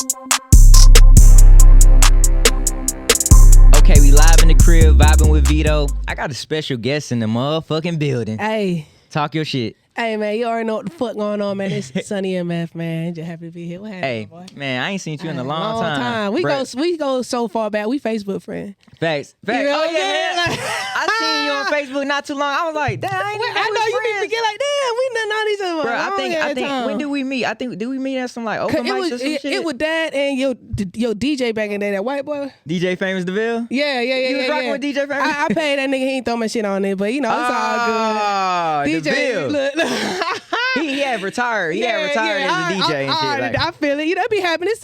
Okay, we live in the crib, vibing with Veto. I got a special guest in the motherfucking building. Hey. Talk your shit. Hey, man, you already know what the fuck going on, man. It's Suni MF, man. Just happy to be here. What happened, Hey, boy? man, I ain't seen you in a long time. We go so far back. We Facebook friends. Facts. You know Oh, what I'm yeah. saying? I seen you on Facebook not too long. I was like, damn, I ain't even I know you be forget like, damn, we done known each other. Bro, I think when did we meet? Did we meet at some like open mics or some shit? It was that and your DJ back in there, that white boy. DJ Famous DeVille? Yeah. You was rocking with DJ Famous? I paid that nigga. He ain't throw my shit on it, but you know, it's all good. DeVille. Look. He had retired. He had retired as a DJ and shit. Like. I feel it. You know, it be happening. It's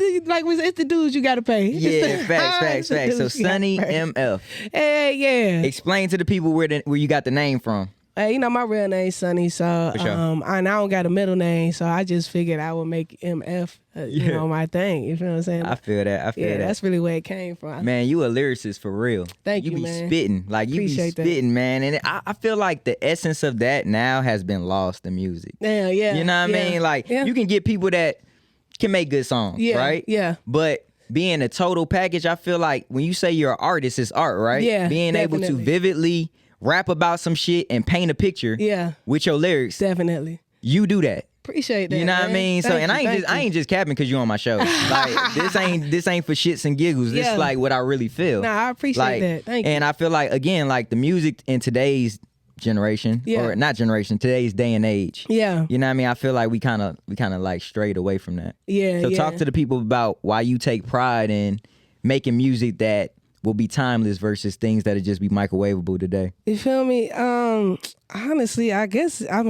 the dudes you got to pay. Yeah, facts. So Suni MF. Hey, yeah. Explain to the people where you got the name from. You know, my real name's Suni, so For sure. I don't got a middle name, so I just figured I would make MF, you know, my thing. You feel what I'm saying? I feel that. That's really where it came from. Man, you a lyricist for real. Thank you, man. man. You be spitting. Like, you Appreciate be spitting, man. And I feel like the essence of that now has been lost in music. Yeah. You know what I mean? Like, you can get people that can make good songs, right? Yeah. But being a total package, I feel like when you say you're an artist, it's art, right? Yeah, Being able to vividly rap about some shit and paint a picture with your lyrics. Definitely. You do that. Appreciate that. You know what I mean? So I ain't just capping because you on my show. Like this ain't for shits and giggles. This is like what I really feel. Nah, I appreciate that. Thank you. And I feel like, again, like the music in today's generation, or not generation, today's day and age. Yeah. You know what I mean? I feel like we kind of like strayed away from that. Yeah. So talk to the people about why you take pride in making music that will be timeless versus things that'll just be microwavable today. You feel me? Honestly, I guess, that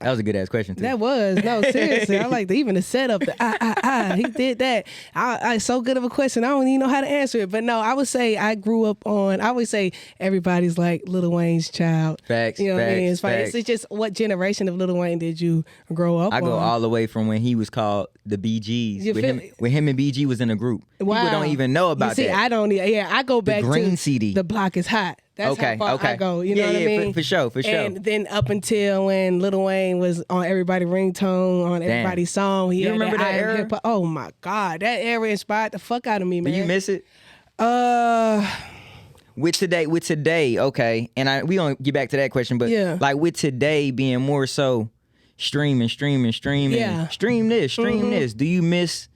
was a good ass question too. That was. No, seriously. I like even the setup, he did that. I so good of a question. I don't even know how to answer it. But no, I would say I would say everybody's like Lil Wayne's child. Facts. You know what I mean? Facts. It's just what generation of Lil Wayne did you grow up on? I go all the way from when he was called the BGs. When him and BG was in a group. Wow. People don't even know about that. I don't. Yeah, I go back the green to CD. The Block is Hot. That's how far I go. You know what I mean? For sure. And then up until when Lil Wayne was on everybody's ringtone, on everybody's song, he you had remember that era? Hip-hop. Oh my God, that era inspired the fuck out of me, man. Do you miss it? With today, okay. And we gonna get back to that question, but like with today being more so streaming. Yeah. Stream this. Do you miss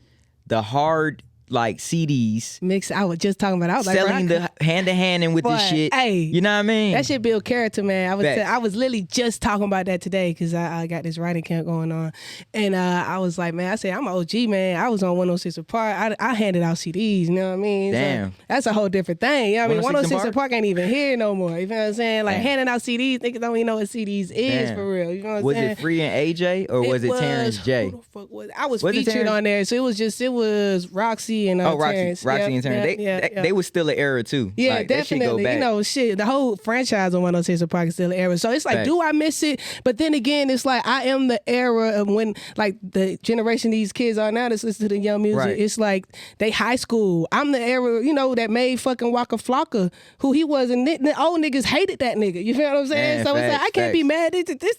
the hard like CDs mix? I was just talking about. I was selling the hand to hand and with this shit. Hey, you know what I mean? That shit build character, man. I was literally just talking about that today because I got this writing camp going on, and I was like, man, I said I'm an OG, man. I was on 106 Park. I handed out CDs. You know what I mean? Damn, so that's a whole different thing. You know what I mean? 106 Park ain't even here no more. You know what I'm saying? Like handing out CDs, niggas don't even know what CDs is for real. You know what I'm saying? Was it Free and AJ or was it Terrence J? Who the fuck was it? I was featured on there, so it was Roxy and Roxy and Terrence. They was still an era too. Yeah, like, definitely. You know, shit, the whole franchise on 106 Park is still an era. So it's like, do I miss it? But then again, it's like I am the era of when like the generation these kids are now that's listening to the young music. Right. It's like they high school. I'm the era, you know, that made fucking Waka Flocka who he was, and the old niggas hated that nigga. You feel what I'm saying? Man, so it's like I can't be mad.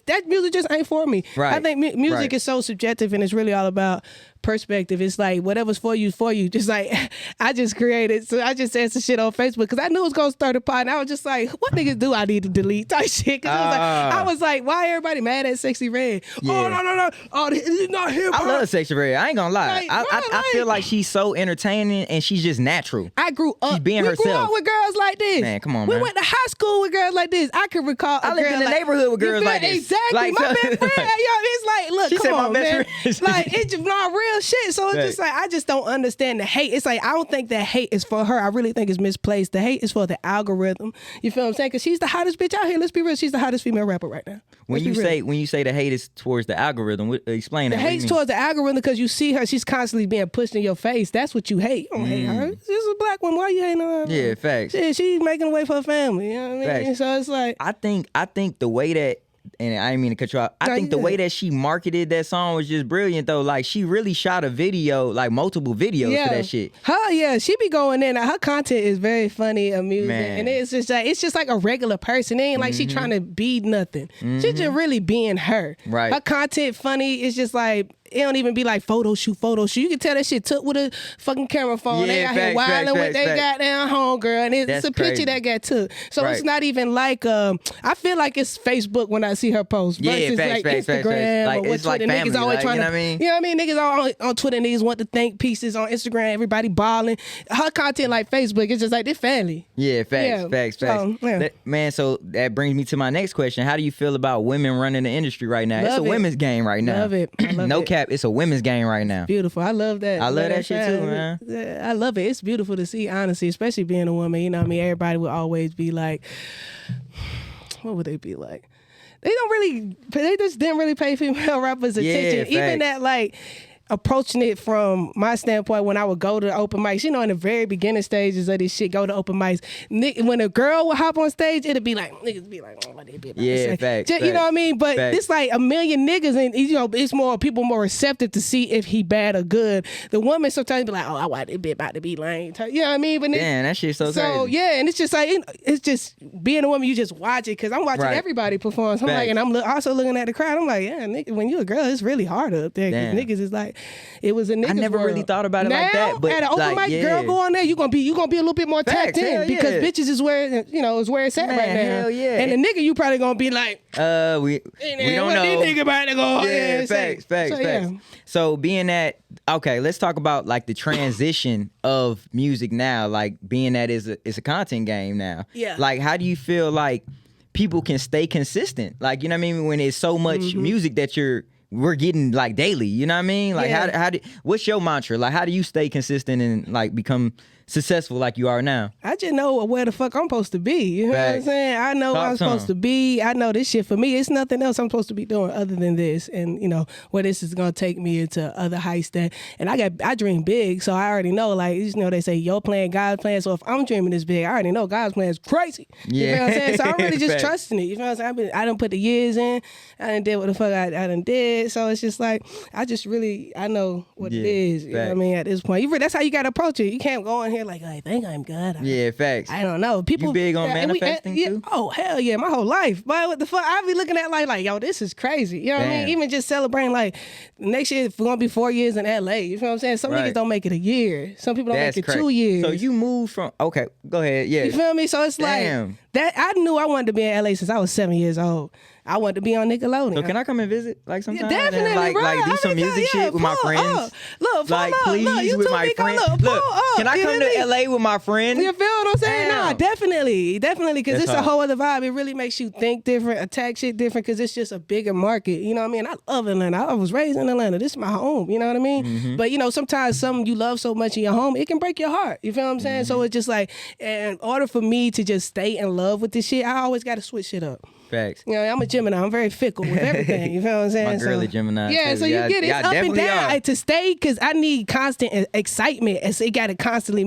That music just ain't for me. Right. I think music is so subjective, and it's really all about perspective. It's like whatever's for you, for you. Just like I just created, so I just said some shit on Facebook because I knew it was gonna start a pod, and I was just like, what niggas do I need to delete type shit? Because I was like, why everybody mad at Sexy Red? Yeah. Oh no, oh, it's not hip hop. I love Sexy Red. I ain't gonna lie. I feel like she's so entertaining and she's just natural. I grew up. She's being herself. We grew up with girls like this. Man, come on, we man. went to high school with girls like this. I can recall. I lived in the neighborhood with girls like this. Exactly. Like, my best friend, yo, it's like, look, she come said on, my best man. friend. Like it's just not real shit. So it's just like I just don't understand the hate. It's like I don't think that hate is for her. I really think it's misplaced. The hate is for the algorithm. You feel what I'm saying? Because she's the hottest bitch out here. Let's be real. She's the hottest female rapper right now. When you say the hate is towards the algorithm, explain that. The hate's towards the algorithm because you see her. She's constantly being pushed in your face. That's what you hate. You don't hate her. She's a black woman. Why you hating on her? Yeah, facts. She's making a way for her family. You know what I mean? Facts. So it's like I think the way that, and I didn't mean to cut you off. I think the way that she marketed that song was just brilliant, though. Like, she really shot a video, like multiple videos for that shit. She be going in. Her content is very funny, amusing, and it's just like a regular person. It ain't like she trying to be nothing. She's just really being her. Right. Her content funny. It's just like it don't even be like photo shoot. You can tell that shit took with a fucking camera phone. They out here wilding with their goddamn homegirl, and it's a picture that got took. So it's not even like I feel like it's Facebook when I see her post versus like Instagram like, or what Twitter. Like niggas always trying to, you know what I mean? Niggas all on Twitter, niggas want to think pieces. On Instagram, everybody balling. Her content like Facebook, it's just like this family. Yeah, facts. Man, so that brings me to my next question. How do you feel about women running the industry right now? It's a women's game right now. Love it. No cap, it's a women's game right now. Beautiful. I love that. I love that shit too, man. I love it. It's beautiful to see, honestly, especially being a woman. You know what I mean? Everybody would always be like, what would they be like? They just didn't really pay female rappers attention. Even that, like, approaching it from my standpoint, when I would go to the open mics, you know, in the very beginning stages of this shit, go to open mics. When a girl would hop on stage, it'd be like, niggas be like, oh, what they be about to say? Facts. You know what I mean? But it's like a million niggas, and you know, it's more people more receptive to see if he bad or good. The woman sometimes be like, oh, why they be about to be lame? You know what I mean? But damn, that shit's so crazy. Yeah, and it's just like, it's just being a woman, you just watch it, because I'm watching everybody perform. So I'm like, and I'm also looking at the crowd. I'm like, yeah, nigga, when you a girl, it's really hard up there. Because niggas is like, it was a nigga's I never world. really thought about it like that. But at an open mic, girl go on there, you gonna be a little bit more tapped in, because bitches is where is where it's at right now. Hell yeah. And the nigga, you probably gonna be like, we don't know. These nigga about to go. Yeah, facts. Yeah. So being that, okay, let's talk about like the transition of music now. Like being that it's a content game now. Yeah. Like, how do you feel like people can stay consistent? Like, you know what I mean? When it's so much music that we're getting like daily, you know what I mean? Like, what's your mantra? Like, how do you stay consistent and like become successful like you are now? I just know where the fuck I'm supposed to be. You know what I'm saying? I know where I'm supposed to be. I know this shit for me. It's nothing else I'm supposed to be doing other than this. And you know where this is gonna take me into other heights. And I dream big, so I already know. Like, you know, they say your plan, God's plan. So if I'm dreaming this big, I already know God's plan is crazy. You know what I'm saying? So I'm really just trusting it. You know what I'm saying? I done put the years in. I done did what the fuck I done did. So it's just like I know what it is. You know what I mean? At this point, that's how you gotta approach it. You can't go in here like, I think I'm good. Facts. I don't know. People, you big on manifesting too? Oh, hell yeah. My whole life. But what the fuck? I be looking at like, yo, this is crazy. You know what I mean? Even just celebrating, like, next year it's going to be 4 years in LA. You know what I'm saying? Some niggas don't make it a year. Some people don't make it 2 years. So you moved from, okay, go ahead. Yeah. You feel me? So it's like, that I knew I wanted to be in LA since I was 7 years old. I wanted to be on Nickelodeon. So can I come and visit like sometime? Yeah, definitely, like do some music shit with my friends. Look, like please with my friends. Look, can I come to LA with my friends? You feel what I'm saying? Nah, definitely, because it's a whole other vibe. It really makes you think different, attack shit different, because it's just a bigger market. You know what I mean? I love Atlanta. I was raised in Atlanta. This is my home. You know what I mean? Mm-hmm. But you know, sometimes something you love so much in your home, it can break your heart. You feel what I'm saying? Mm-hmm. So it's just like, in order for me to just stay in love with this shit, I always got to switch shit up. Facts. You know, I'm a Gemini. I'm very fickle with everything. You feel what I'm saying? My girl is Gemini. Yeah, too. so you get it. It's up and down to stay, because I need constant excitement. And so it got to constantly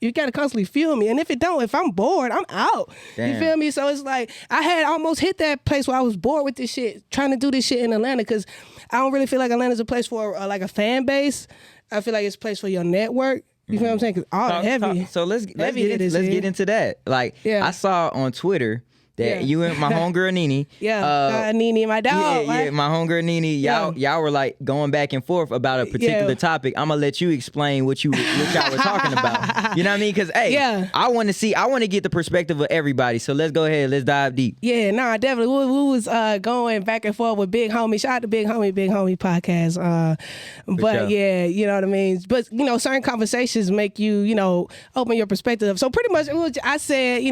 you got to constantly fuel me. And if I'm bored, I'm out. Damn. You feel me? So it's like, I had almost hit that place where I was bored with this shit, trying to do this shit in Atlanta, because I don't really feel like Atlanta's a place for like a fan base. I feel like it's a place for your network. You feel what I'm saying? Because heavy. So let's get into that. Like, I saw on Twitter that you and my homegirl Nene. Nene, my dog. Yeah, my homegirl Nene. Y'all were like going back and forth about a particular topic. I'm gonna let you explain what y'all were talking about. You know what I mean? Because I want to get the perspective of everybody. So let's go ahead. Let's dive deep. Yeah, definitely. We was going back and forth with Big Homie. Shout out to Big Homie podcast. But sure. Yeah, you know what I mean. But you know, certain conversations make you open your perspective. So pretty much, I said,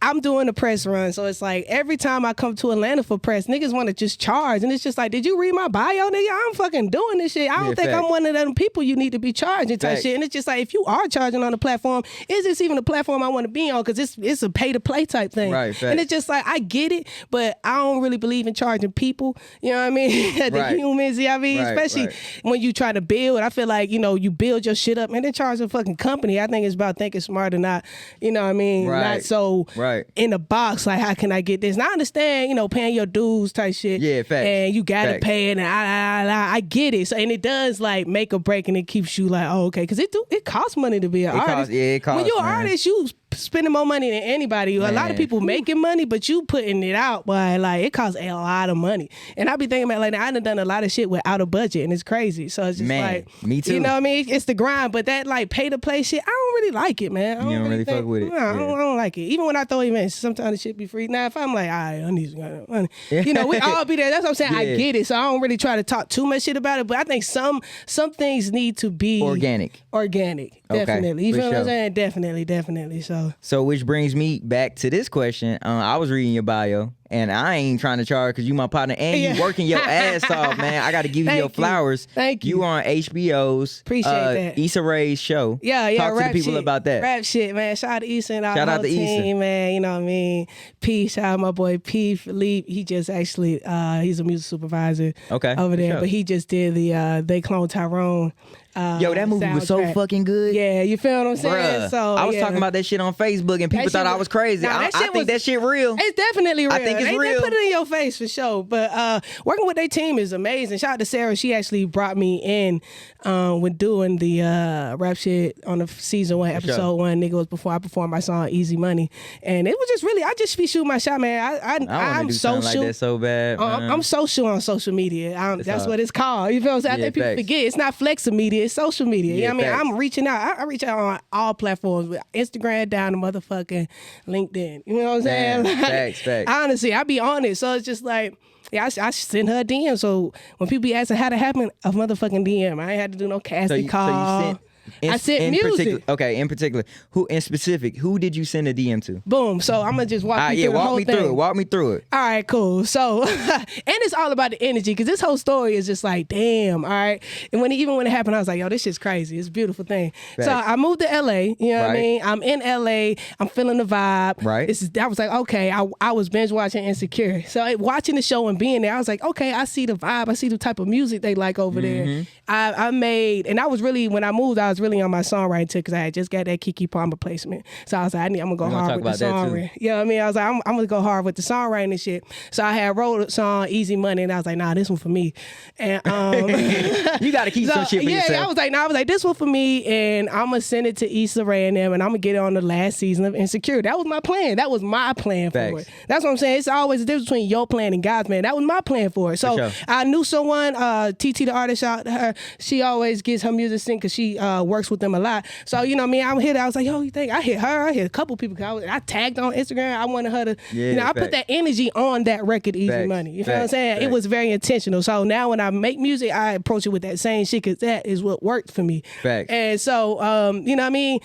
I'm doing the press run, so it's like every time I come to Atlanta for press, niggas want to just charge, and it's just like, did you read my bio, nigga? I'm fucking doing this shit. I don't think I'm one of them people you need to be charging type shit. And it's just like, if you are charging on the platform, is this even a platform I want to be on? Because it's a pay to play type thing. Right. And it's just like, I get it, but I don't really believe in charging people. You know what I mean? Humans. You know what I mean? Especially when you try to build. I feel like you build your shit up and then charge a fucking company. I think it's about thinking smarter, not what I mean, not so in the box. Like, how can I get this? And I understand, paying your dues type shit. Yeah, facts. And you gotta pay it, and I get it. So, and it does like make or break, and it keeps you like, oh, okay, because it costs money to be an artist. It costs. When you're an artist, you spending more money than anybody. Man. A lot of people making money, but you putting it out, boy, like it costs a lot of money. And I be thinking about like I done a lot of shit without a budget, and it's crazy. So it's just like, me too. You know what I mean? It's the grind, but that like pay to play shit, I don't really like it, man. You don't really fuck with it. No, I don't like it. Even when I throw events, sometimes the shit be free. Now if I'm like, all right, I need some money, you know, we all be there. That's what I'm saying. I get it, so I don't really try to talk too much shit about it. But I think some things need to be organic. Definitely. You feel what I'm saying? Definitely. So which brings me back to this question. I was reading your bio, and I ain't trying to charge because you my partner, and you working your ass off, man. I got to give you your flowers. Thank you. You on HBO's appreciate that. Issa Rae's show. Yeah. Talk to the people shit. about that. Rap shit, man. Shout out to Issa and our Shout out whole to team, Issa. man. You know what I mean? Peace. Shout out my boy P. Philippe. He just actually, he's a music supervisor over there, but he just did the They Clone Tyrone. Yo, that movie was so fucking good. Yeah, you feel what I'm saying? Bruh, So I was talking about that shit on Facebook, and people thought I was crazy. I think that shit real. It's definitely real. I think it's real. They put it in your face for sure. But working with their team is amazing. Shout out to Sarah. She actually brought me in with doing the rap shit on the season 1, episode 1. Nigga, was before I performed my song Easy Money, and it was just really I just be shooting my shot, man. I'm social. Like that so bad. I'm social on social media. That's what it's called. You feel what I'm saying? I think people forget it's not flexa media. It's social media. You know what I mean? I'm reaching out. I reach out on all platforms, with Instagram down to motherfucking LinkedIn. You know what I'm saying? Man, facts. Honestly, I be on it. So it's just like, yeah, I send her a DM. So when people be asking how to happen, a motherfucking DM. I ain't had to do no casting call. I sent music. In particular, who did you send a DM to? Boom. So I'm gonna just walk you through the whole thing. Walk me through it. All right, cool. So, and it's all about the energy, because this whole story is just like, damn. All right. And when it happened, I was like, yo, this shit's crazy. It's a beautiful thing. Right. So I moved to LA. You know what I mean? I'm in LA. I'm feeling the vibe. Right. I was like, okay. I was binge watching Insecure. So watching the show and being there, I was like, okay, I see the vibe. I see the type of music they like over there. I made, and I was really, when I moved, I was really on my songwriting too, because I had just got that Keke Palmer placement. So I was like, I'm gonna go hard with the songwriting. You know what I mean? I was like, I'm gonna go hard with the songwriting and shit. So I had wrote a song, Easy Money, and I was like, nah, this one for me. And you gotta keep some shit for yourself. Yeah, I was like, this one for me, and I'm gonna send it to Issa Rae and them, and I'm gonna get it on the last season of Insecure. That was my plan. That was my plan for it. That's what I'm saying. It's always a difference between your plan and God's plan. That was my plan for it. So I knew someone, TT the artist, shout out to her. She always gets her music synced because she works with them a lot. So, you know what I mean? I'm here. I was like, yo, you think? I hit her. I hit a couple people. I tagged on Instagram. I wanted her to, I put that energy on that record, Easy Money. You feel what I'm saying? It was very intentional. So now when I make music, I approach it with that same shit, because that is what worked for me. And so, you know what I mean?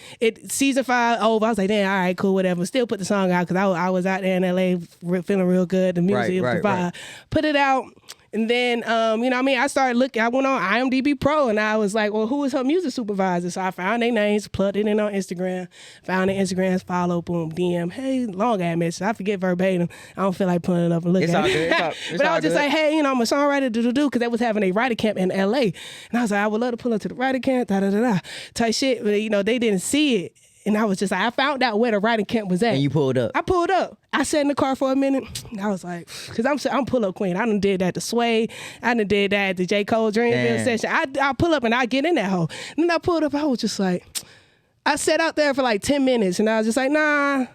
Season 5 over. I was like, damn, all right, cool, whatever. Still put the song out, because I was out there in LA feeling real good. The music, the vibe. Put it out. And then, you know what I mean? I started looking. I went on IMDb Pro, and I was like, well, who is her music supervisor? So I found their names, plugged it in on Instagram, found their Instagrams, follow, boom, DM. Hey, long ass message. I forget verbatim. I don't feel like putting it up and looking at it. But I was just like, hey, you know, I'm a songwriter, because they was having a writer camp in LA. And I was like, I would love to pull up to the writer camp, type shit. But, you know, they didn't see it. And I was just like, I found out where the writing camp was at. And you pulled up. I pulled up. I sat in the car for a minute. I was like, because I'm pull-up queen. I done did that to Sway. I done did that at the J. Cole Dreamville session. I pull up and I get in that hole. And then I pulled up. I was just like, I sat out there for like 10 minutes. And I was just like, nah,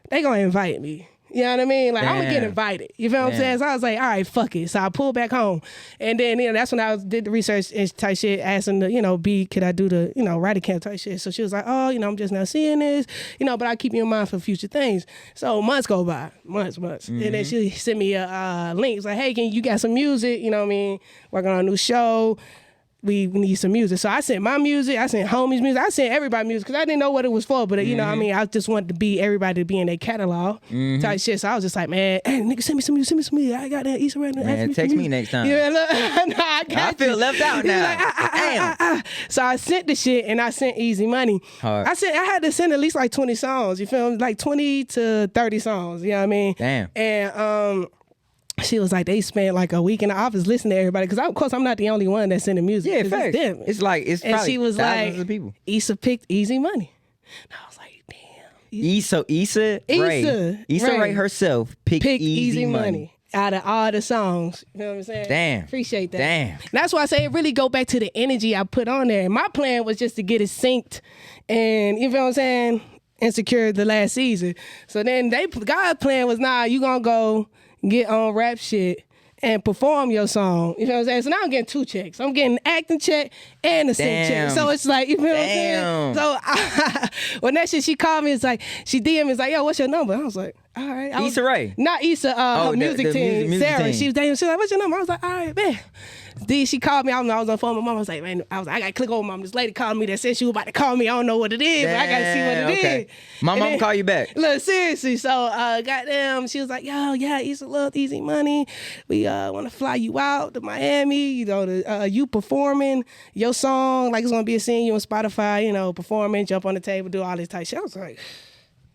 they going to invite me. You know what I mean? Like, I'm going to get invited. You feel what I'm saying? So I was like, all right, fuck it. So I pulled back home. And then, you know, that's when I did the research and type shit, asking the, you know, could I do the, you know, writing camp type shit? So she was like, oh, you know, I'm just now seeing this, you know, but I'll keep you in mind for future things. So months go by. Months. And then she sent me a link. It's like, hey, you got some music? You know what I mean? Working on a new show. We need some music. So I sent my music, I sent homies music, I sent everybody music, because I didn't know what it was for, but you know what I mean, I just wanted everybody to be in their catalog type shit. So I was just like, man, hey, nigga, send me some music. I got that Issa Rae. Man, text me next time. Yeah, look, I feel left out now. Damn. So I sent the shit, and I sent Easy Money. Hard. I had to send at least like 20 songs, you feel me? Like 20 to 30 songs, you know what I mean? Damn. And she was like, they spent like a week in the office listening to everybody, because of course I'm not the only one that's sending music. Yeah, fact. It's like it's and probably she was thousands like, of people. Issa picked Easy Money. And I was like, damn. Issa Rae herself picked Easy Money out of all the songs. You know what I'm saying? Damn. Appreciate that. Damn. And that's why I say it really go back to the energy I put on there. And my plan was just to get it synced, and you feel what I'm saying? Insecure the last season. So then God's plan was, nah, you gonna go get on rap shit and perform your song. You know what I'm saying? So now I'm getting 2 checks. I'm getting an acting check and a sing check. So it's like, you know what I'm saying? So when that shit, she called me, it's like, she DM me, it's like, yo, what's your number? I was like, all right. Issa Rae. Not Issa, her music team. Music Sarah. team. She was like, what's your number? I was like, all right, man. Then she called me. I was on the phone with my mom. I was like, man, I gotta click over mom. This lady called me that said she was about to call me. I don't know what it is, but I gotta see what it is. My mom call you back. Look, seriously. So, goddamn, she was like, yo, yeah, Issa love Easy Money. We want to fly you out to Miami. You know, you performing your song, like it's gonna be a scene you on Spotify. You know, performing, jump on the table, do all this type shit. I was like,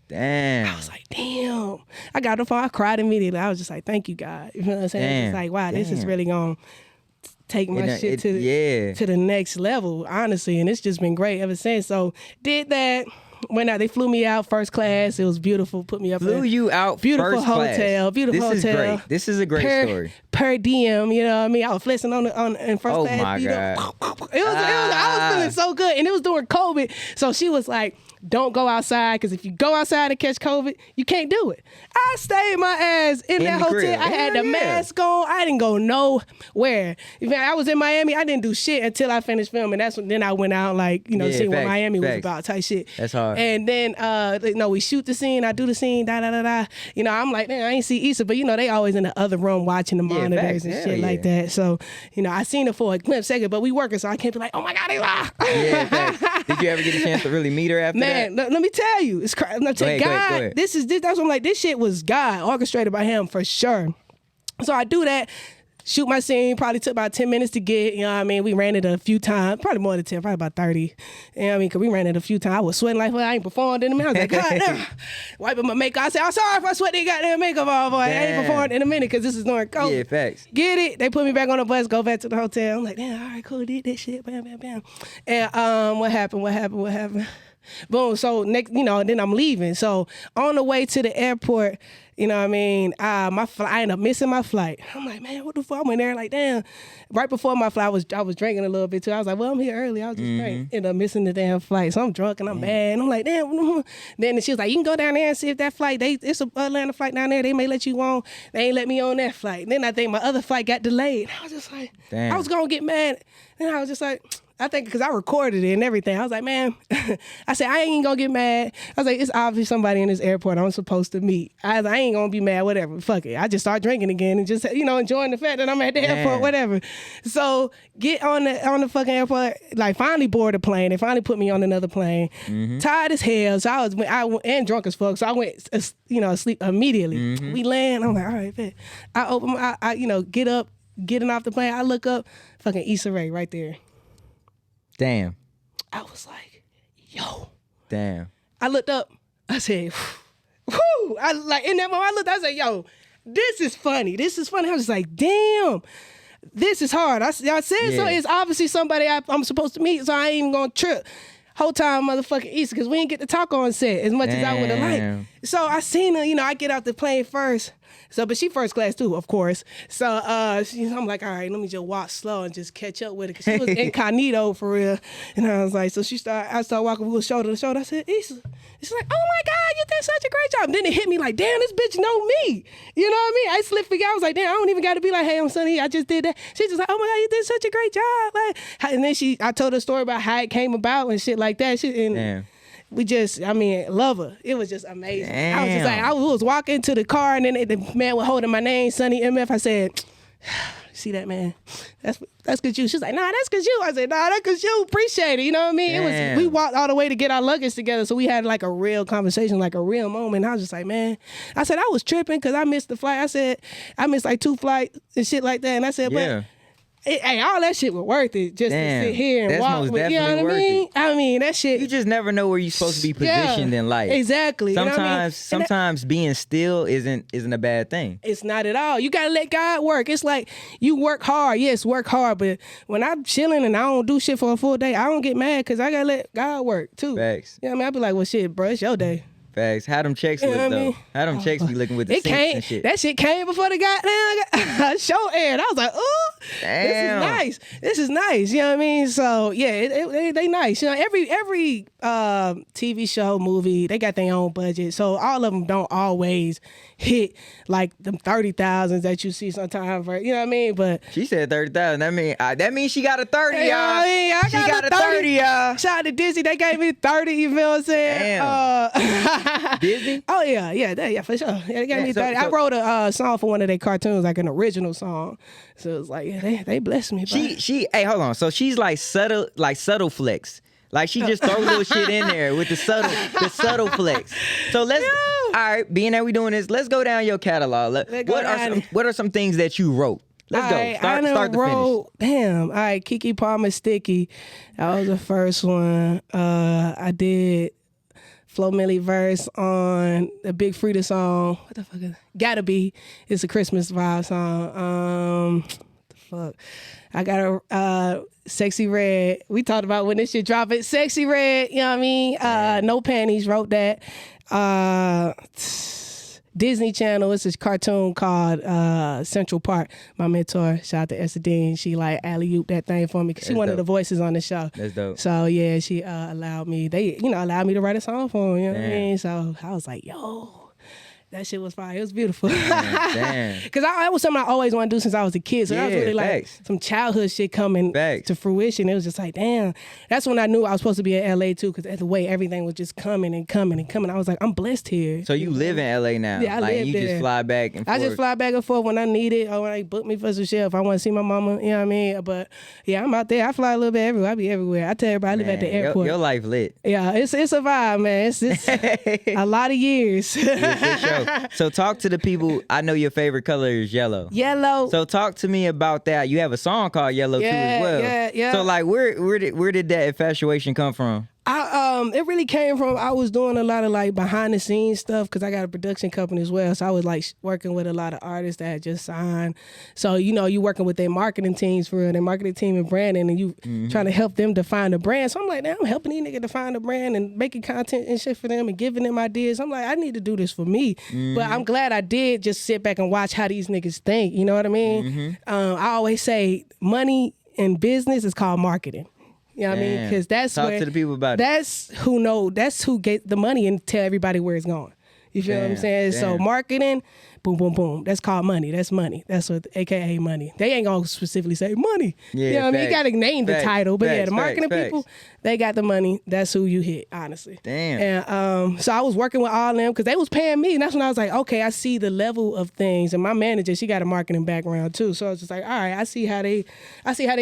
damn. I was like, damn. I got the phone. I cried immediately. I was just like, thank you, God. You know what I'm saying? It's like, wow, this is really gonna take my shit to the next level, honestly, and it's just been great ever since. So did that, went out. They flew me out first class. It was beautiful. Put me up. Flew you out beautiful first hotel. Class. Beautiful this hotel. Is great. This is a great story. Per diem, you know what I mean? I was flexing in first class. Oh my God. I was feeling so good, and it was during COVID. So she was like, don't go outside, because if you go outside and catch COVID, you can't do it. I stayed my ass in that hotel. Crib. I had the mask on. I didn't go nowhere. I was in Miami. I didn't do shit until I finished filming. That's when then I went out, like, you know, see what Miami was about, type shit. That's hard. And then, we shoot the scene. I do the scene, You know, I'm like, man, I ain't see Issa, but, you know, they always in the other room watching the monitors and shit like that. So, you know, I seen her for a glimpse second, but we working, so I can't be like, oh my God, Did you ever get a chance to really meet her after that? Man, let me tell you, it's crazy. Go ahead. That's what I'm like. This shit was God, orchestrated by him for sure. So I do that, shoot my scene. Probably took about 10 minutes to get. You know what I mean? We ran it a few times, probably more than 10, probably about 30. You know what I mean? Because we ran it a few times. I was sweating like, well, I ain't performed in a minute. I was like, God damn. Wiping my makeup. I said, I'm sorry if I sweat that goddamn makeup off, boy. I ain't performed in a minute because this is during COVID. Yeah, facts. Get it? They put me back on the bus, go back to the hotel. I'm like, damn, all right, cool, did that shit. Bam, bam, bam. And what happened? Boom. So next, you know, then I'm leaving. So on the way to the airport, you know what I mean, I ended up missing my flight. I'm like, man, what the fuck? I went there like, damn. Right before my flight, I was drinking a little bit too. I was like, well, I'm here early. I was just drink. Ended up missing the damn flight. So I'm drunk and I'm mad. And I'm like, damn. Then she was like, you can go down there and see if that flight, it's a Atlanta flight down there. They may let you on. They ain't let me on that flight. And then I think my other flight got delayed. I was just like, damn. I was going to get mad. Then I was just like, I think because I recorded it and everything. I was like, man, I said, I ain't gonna get mad. I was like, it's obviously somebody in this airport I'm supposed to meet. I ain't gonna be mad, whatever. Fuck it. I just start drinking again and just, you know, enjoying the fact that I'm at the airport, whatever. So get on the fucking airport, like finally board a plane. They finally put me on another plane. Tired as hell. So I went and drunk as fuck. So I went, you know, asleep immediately. We land. I'm like, all right, bet. I open my, you know, getting off the plane. I look up, fucking Issa Rae right there. Damn. I was like, yo. Damn. I looked up. I said, whoo. I like in that moment I looked, I said, yo, this is funny. This is funny. I was like, damn, this is hard. I said, so it's obviously somebody I'm supposed to meet, so I ain't even gonna trip. Whole time motherfucking Issa, because we didn't get to talk on set as much as I would have liked. So I seen her, you know, I get out the plane first. So, but she first class too, of course. So I'm like, all right, let me just walk slow and just catch up with her, because she was incognito for real. And I was like, so I started walking, we were shoulder to shoulder. I said, Issa. She's like, oh my God, you did such a great job. And then it hit me like, damn, this bitch know me. You know what I mean? I slipped forget. I was like, damn, I don't even got to be like, hey, I'm Sunny. I just did that. She's just like, oh my God, you did such a great job. Like, and then I told her a story about how it came about and shit like that. We just, love her. It was just amazing. Damn. I was just like, I was walking to the car, and then the man was holding my name, Suni MF. I said, see that, man? That's cause you. She's like, nah, that's cause you. I said, nah, that's cause you. Appreciate it. You know what I mean? Damn. We walked all the way to get our luggage together, so we had like a real conversation, like a real moment. I was just like, man, I said, I was tripping because I missed the flight. I said, I missed like 2 flights and shit like that. And I said, but hey, all that shit was worth it just to sit here and walk with, you know what I mean? I mean, that shit. You just never know where you're supposed to be positioned in life. Exactly. Sometimes being still isn't a bad thing. It's not at all. You gotta let God work. It's like you work hard. Yes, work hard. But when I'm chilling and I don't do shit for a full day, I don't get mad because I gotta let God work too. Facts. You know what I mean? I be like, well, shit, bro, it's your day. Facts. How them checks look, though? I mean? How them checks be looking with the sinks and shit? That shit came before the goddamn show aired. I was like, ooh, this is nice. You know what I mean? So, yeah, they nice. You know, every TV show, movie, they got their own budget. So all of them don't always hit like them 30,000s that you see sometimes. You know what I mean? But she said 30,000. That means she got a 30, y'all. I got a 30, y'all. Shout out to Disney. They gave me 30. You feel what I'm saying? Damn. Disney? Oh yeah, for sure. Yeah, they gave me 30. I wrote a song for one of their cartoons, like an original song. So it's like, yeah, they blessed me. Hey, hold on. So she's like subtle flex. Like she just throw little shit in there with the subtle flex. So all right, being that we doing this, let's go down your catalog. What are some things that you wrote? Let's go. Start to finish. Damn. All right, Kiki Palmer Sticky. That was the first one. I did Flo Milli verse on the Big Freedia song. What the fuck is it? Gotta Be. It's a Christmas vibe song. What the fuck? I got a Sexy Red. We talked about when this shit drop it. Sexy Red, you know what I mean? No Panties wrote that. Disney Channel, it's this cartoon called Central Park. My mentor, shout out to Issa Rae, she like alley-oop that thing for me because she one of the voices on the show. That's dope. So yeah, she allowed me to write a song for them, you know what I mean? So I was like, yo, that shit was fire. It was beautiful. Damn. Because that was something I always wanted to do since I was a kid. So that was really like some childhood shit coming to fruition. It was just like, damn. That's when I knew I was supposed to be in LA too, because the way everything was just coming and coming and coming. I was like, I'm blessed here. So you live in LA now? Yeah, I live there. Just fly back and forth? I just fly back and forth when I need it or when they book me for some shit. If I want to see my mama, you know what I mean? But yeah, I'm out there. I fly a little bit everywhere. I be everywhere. I tell everybody I live at the airport. Your life lit. Yeah, it's a vibe, man. It's a lot of years. So talk to the people. I know your favorite color is yellow. Yellow. So talk to me about that. You have a song called Yellow too as well. Yeah. So like, where did that infatuation come from? It really came from, I was doing a lot of like behind the scenes stuff because I got a production company as well. So I was like working with a lot of artists that had just signed. So, you working with their marketing teams for real, their marketing team and branding, and you trying to help them define the brand. So I'm like, now I'm helping these niggas define the brand and making content and shit for them and giving them ideas. I'm like, I need to do this for me. But I'm glad I did just sit back and watch how these niggas think. You know what I mean? I always say money in business is called marketing. You know what I mean? Because that's Talk to the people about it. That's who get the money and tell everybody where it's going. You feel what I'm saying? So marketing, boom, boom, boom. That's called money. That's money. That's what, AKA money. They ain't gonna specifically say money. Yeah, you know what I mean? You gotta name the title. But the marketing people, they got the money. That's who you hit, honestly. Damn. And so I was working with all of them because they was paying me. And that's when I was like, okay, I see the level of things. And my manager, she got a marketing background too. So I was just like, all right, I see how they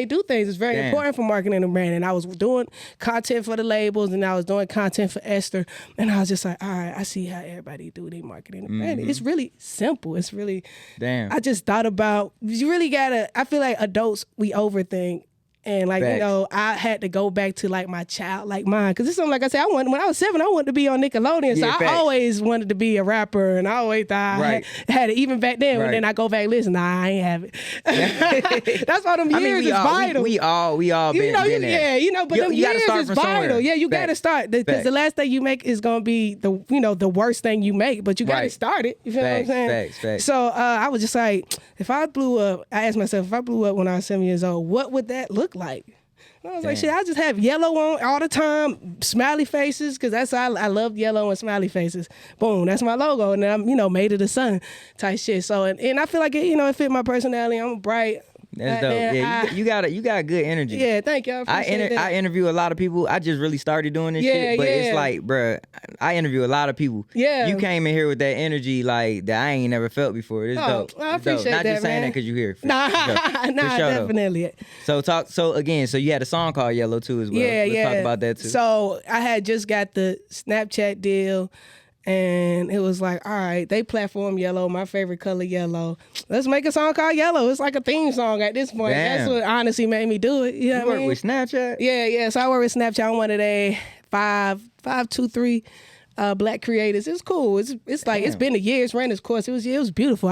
do things. It's very important for marketing and branding. And I was doing content for the labels and I was doing content for Esther. And I was just like, all right, I see how everybody do their marketing and branding. It's really simple. It's really, I just thought about, you really gotta, I feel like adults, we overthink. And like, I had to go back to like my childlike mind. Cause it's something like I said, when I was 7, I wanted to be on Nickelodeon. So I always wanted to be a rapper and I always thought I had it even back then. When then I go back and listen, I ain't have it. That's why them years is vital. We all been there. But them years is vital. Yeah, you gotta start. Because the last thing you make is gonna be the worst thing you make, but you gotta start it. You feel what I'm saying? Facts. So I was just like, if I blew up, I asked myself, if I blew up when I was 7 years old, what would that look like? And I was like, shit, I just have yellow on all the time, smiley faces, because that's I love yellow and smiley faces. Boom, that's my logo, and I'm made of the sun type shit. So and I feel like it fit my personality. I'm bright. That's dope. Yeah, you got good energy. Yeah, thank you. I interview a lot of people. I just really started doing this shit, but it's like, bruh, I interview a lot of people. Yeah, you came in here with that energy like that I ain't never felt before. It's dope. I appreciate that, Not just saying that because you here. Nah, definitely. So you had a song called Yellow too as well. Let's talk about that too. So I had just got the Snapchat deal. And it was like, all right, they platform yellow, my favorite color yellow. Let's make a song called Yellow. It's like a theme song at this point. Damn. That's what honestly made me do it. You know what I mean? Work with Snapchat? Yeah. So I work with Snapchat. I'm one of their 523 black creators. It's cool. It's like, it's been a year. It's ran its course. It was beautiful.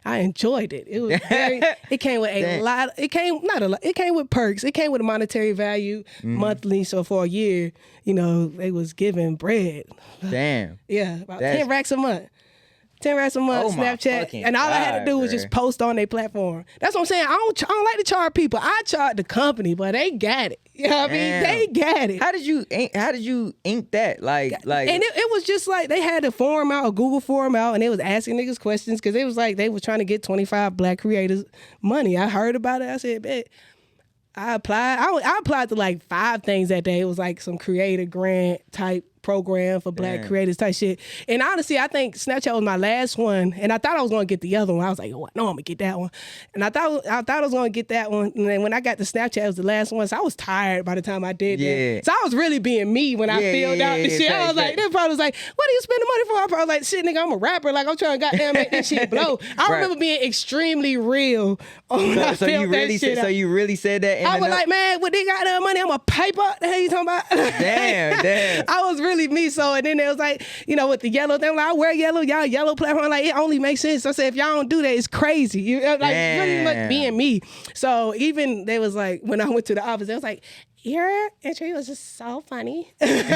I enjoyed it. It was very, it came with a lot. It came not a lot. It came with perks. It came with a monetary value monthly. So for a year, you know, they was giving bread. Damn. Yeah, about 10 racks a month. 10 racks a month, Snapchat, and all I had to do was just post on their platform. That's what I'm saying. I don't like to charge people. I charge the company, but they got it. You know what I mean? They got it. How did you ink that? Like, and it was just like they had a forum out, a Google forum out, and they was asking niggas questions because it was like they was trying to get 25 black creators money. I heard about it. I said, bet. I applied. I applied to like 5 things that day. It was like some creator grant type program for black creators type shit. And honestly, I think Snapchat was my last one, and I thought I was gonna get the other one. I was like, oh, no, I'm gonna get that one. And I thought I was gonna get that one. And then when I got the Snapchat, it was the last one. So I was tired by the time I did that. So I was really being me when I filled out the shit. I was like, they probably was like, what do you spend the money for? I probably was like, shit, nigga, I'm a rapper. Like, I'm trying to goddamn make this shit blow. I remember being extremely real when I filled that shit out. So you really said that? I was like, man, with they goddamn money, I'm a paper. The hell you talking about? Damn. I was really me. So, and then it was like, you know, with the yellow thing, like, I wear yellow, y'all yellow platform. Like, it only makes sense. So I said, if y'all don't do that, it's crazy. You like pretty much being me. So even they was like, when I went to the office, they was like, your entry was just so funny. That's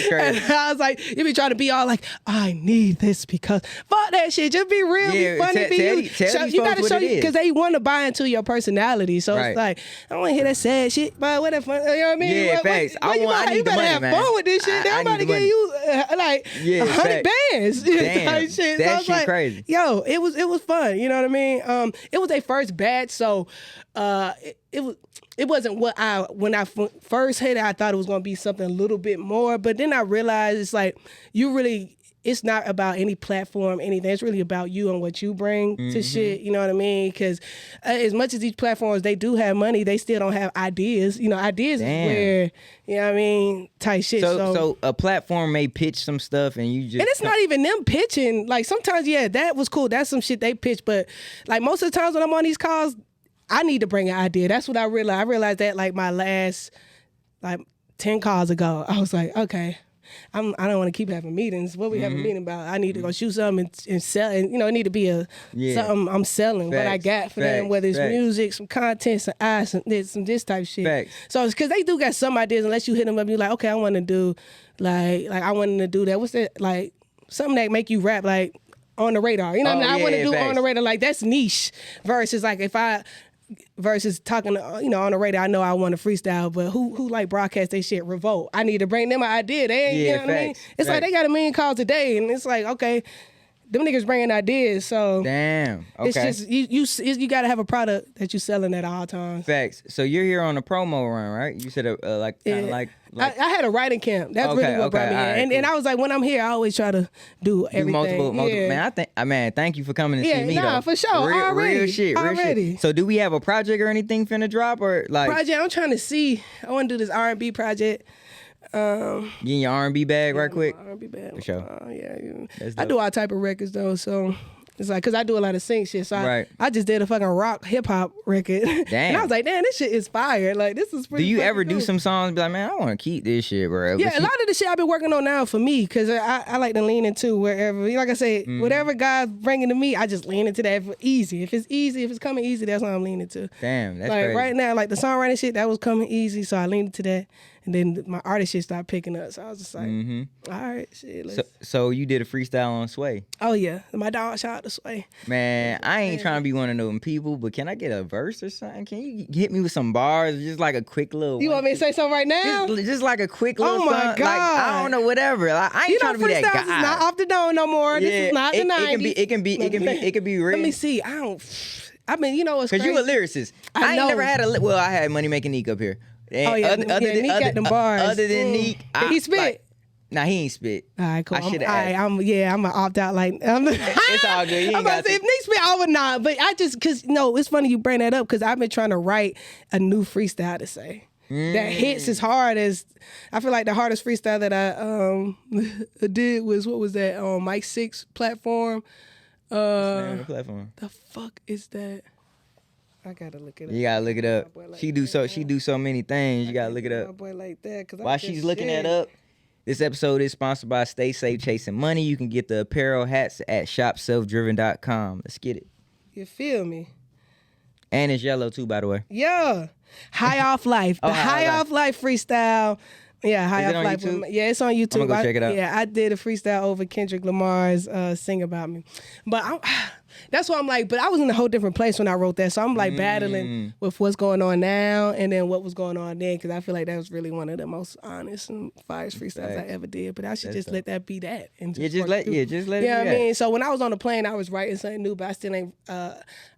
crazy. And I was like, you be trying to be all like, I need this because fuck that shit. Just be real, be funny, be you. You gotta show you because they want to buy into your personality. So it's like, I don't want to hear that sad shit, but what if you know what I mean? Yeah, facts. I need the money, have man. fun with this shit. They're about to give you like 100 bands. Damn, shit. That so shit like, crazy. Yo, it was fun. You know what I mean? It was their first batch, so it wasn't what when I first hit it, I thought it was going to be something a little bit more. But then I realized it's like, it's not about any platform, anything. It's really about you and what you bring to shit. You know what I mean? Because as much as these platforms, they do have money, they still don't have ideas. You know, ideas is where, you know what I mean, type shit. So a platform may pitch some stuff and you just... And it's not even them pitching. Like sometimes, that was cool. That's some shit they pitch. But like most of the times when I'm on these calls, I need to bring an idea. That's what I realized. I realized that like my last 10 calls ago, I was like, okay, I don't want to keep having meetings. What we have a meeting about? I need to go shoot something and sell. And you know, it need to be something I'm selling. What I got for them, whether it's music, some content, some eyes, some this type of shit. So it's because they do got some ideas. Unless you hit them up, you're like, okay, I want to do like I wanted to do that. What's that? Like something that make you rap like on the radar. You know what I mean? I want to do on the radar. Like that's niche versus like versus talking, you know, on the radio, I know I want to freestyle, but who like broadcast they shit? Revolt. I need to bring them an idea. They ain't, you know what I mean? It's like they got 1 million calls a day, and it's like, okay, them niggas bringing ideas, so damn. Okay. It's just you got to have a product that you selling at all times. Facts. So you're here on a promo run, right? You said I had a writing camp. That's really what brought me in. Right, and I was like, when I'm here, I always try to do everything. Multiple. Man, thank you for coming to see me. Nah, for sure. Real shit. So do we have a project or anything finna drop or like? Project. I'm trying to see. I want to do this R&B project. Getting your R&B bag right quick. R&B bag for sure. I do all type of records though, so it's like because I do a lot of sing shit. So I just did a fucking rock hip hop record. Damn. And I was like, damn, this shit is fire. Like this is pretty. Do you ever do some songs and be like, man, I want to keep this shit, bro? Yeah, a lot of the shit I've been working on now for me because I like to lean into wherever. Like I say, whatever God's bringing to me, I just lean into that. Easy. If it's easy, if it's coming easy, that's what I'm leaning to. Damn, that's like crazy. Right now, like the songwriting shit that was coming easy, so I leaned into that. And then my artist shit started picking up. So I was just like, all right, shit. So you did a freestyle on Sway. Oh, yeah. My dog, shout out to Sway. Man, I ain't trying to be one of them people, but can I get a verse or something? Can you hit me with some bars? Just like a quick little... You want me to say something right now? Just like a quick little... Oh, my God. Like, I don't know, whatever. Like, I ain't trying to be that guy. Freestyle is not off the dome no more. This is not the 90s. It can be real. Let me see. I mean, you know what's crazy? Because you a lyricist. I ain't never had I had Money Making Neek up here. And Neek got them bars. Other than Neek, Did he spit? Nah, he ain't spit. All right, cool. I should have. I'm gonna opt out. Like, it's all good. I'm about to say if Neek spit, I would not. But I just it's funny you bring that up because I've been trying to write a new freestyle to say that hits as hard as I feel like the hardest freestyle that I did was what was that on Mike 6 platform? Platform. The fuck is that? I gotta look it up. You gotta look it up. Like she do so many things. You gotta look it up. My boy like that, while she's looking that up, This episode is sponsored by Stay Safe Chasing Money. You can get the apparel hats at shopselfdriven.com. Let's get it. You feel me? And it's yellow too, by the way. Yeah. High Off Life. The High Off Life freestyle. Yeah, High Off Life. YouTube? Yeah, it's on YouTube. I'm gonna go check it out. Yeah, I did a freestyle over Kendrick Lamar's Sing About Me. But that's why I'm like, but I was in a whole different place when I wrote that. So I'm like battling with what's going on now and then what was going on then, because I feel like that was really one of the most honest and fires freestyles I ever did. But I should just let that be that. And just let it be what I mean? So when I was on the plane, I was writing something new, but I still ain't,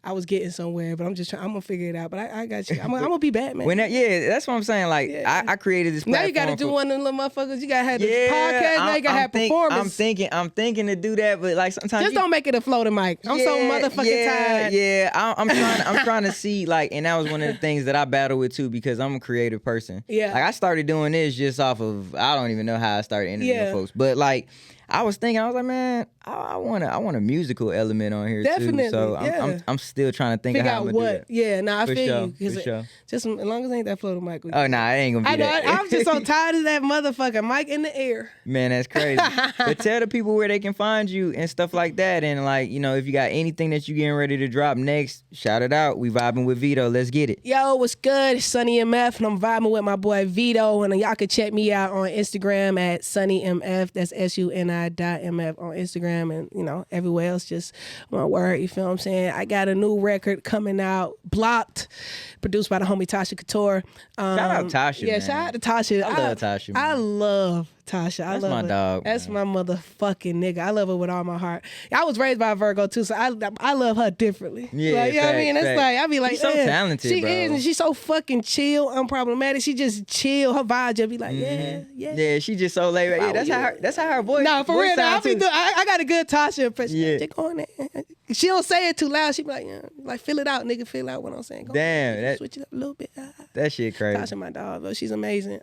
I was getting somewhere, but I'm just trying, I'm going to figure it out. But I got you. I'm going to be Batman. That's what I'm saying. Like, I created this platform. Now you got to do one of them little motherfuckers. You got to have the podcast. Now you got to have performance. I'm thinking to do that, but like sometimes just don't make it a floating mic. I'm so motherfucking tired. Yeah, I'm trying to see, like, and that was one of the things that I battle with too, because I'm a creative person. Yeah. Like, I started doing this just off of, I don't even know how I started interviewing folks, but like, I was like, man, I want a musical element on here Definitely, too. So I'm still trying to think of how I'm gonna do that. Yeah, I feel you. For sure. Just as long as it ain't that floating mic. Oh, nah, it ain't gonna be that. I'm just so tired of that motherfucking mic in the air. Man, that's crazy. But tell the people where they can find you and stuff like that. And like, you know, if you got anything that you getting ready to drop next, shout it out. We vibing with Veto. Let's get it. Yo, what's good? It's Suni MF, and I'm vibing with my boy Veto. And y'all can check me out on Instagram at Suni MF. That's SUNI.MF on Instagram, and you know, everywhere else, just one word. You feel what I'm saying? I got a new record coming out, Blocked, produced by the homie Tasha Couture. Shout out Tasha. Yeah, man. shout out to Tasha. I love Tasha. Man. I love Tasha. I That's love my her. dog. That's my motherfucking nigga. I love her with all my heart. I was raised by a Virgo too, so I love her differently. Yeah, like, you know what I mean? It's like, I be like, she's so talented, she bro. is, and she's so fucking chill, unproblematic. She just chill. Her vibe just be like, yeah. Yeah, she just so laid back. Yeah, that's how her voice. No, for voice real. sound I got a good Tasha impression. Yeah. Just go on there. She don't say it too loud. She be like, like fill it out, nigga. Fill out what I'm saying. Go Damn, on, switch it up a little bit. That shit crazy. Tasha, my dog, though. She's amazing.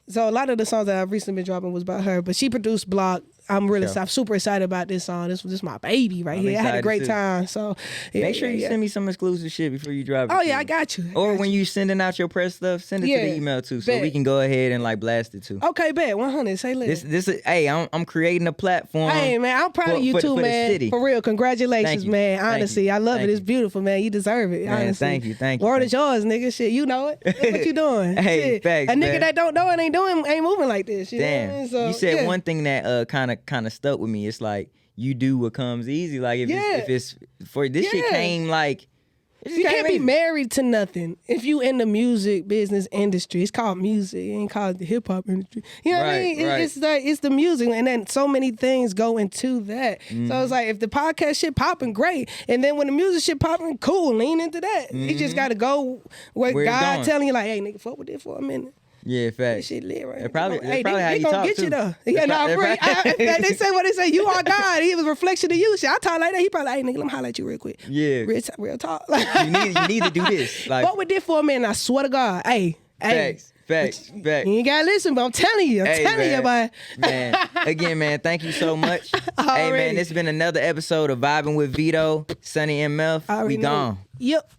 So a lot of the songs that I've recently been dropping was about her, but she produced Block. I'm super excited about this song. This was just my baby right here. I had a great time. So make sure you send me some exclusive shit before you drop it. Oh yeah, I got you. Or when you sending out your press stuff, send it to the email too, so we can go ahead and like blast it too. Okay, bet 100. Say less. This is hey, I'm creating a platform. Hey man, I'm proud of you too, man. For real, congratulations, man. Honestly, I love it. It's beautiful, man. You deserve it. Man, honestly, thank you. Word is yours, nigga. Shit, you know it. What you doing? Hey, facts, a nigga that don't know it ain't moving like this. You Damn. know what I mean? So, you said one thing that kind of stuck with me. It's like you do what comes easy. Like if it's for this shit came like. You can't be married to nothing if you in the music business industry. It's called music. It ain't called the hip hop industry. You know what I mean? It's like it's the music, and then so many things go into that. So it's like if the podcast shit popping, great, and then when the music shit popping, cool, lean into that. You just gotta go where God telling you like, hey nigga, fuck with this for a minute. Yeah, facts. Shit lit, right? That's probably how you talk get too. You though. Yeah, no, they say what they say. You are God. He was a reflection of you. Shit, I talk like that. He probably like, hey nigga, let me holler at you real quick. Yeah, real talk. you need to do this. Like, fuck with this for a minute. I swear to God. Hey. Facts. You ain't gotta listen, but I'm telling you, boy. Man, again, man, thank you so much. Hey, man, this has been another episode of Vibing with Veto, Suni MF. We gone. Yep.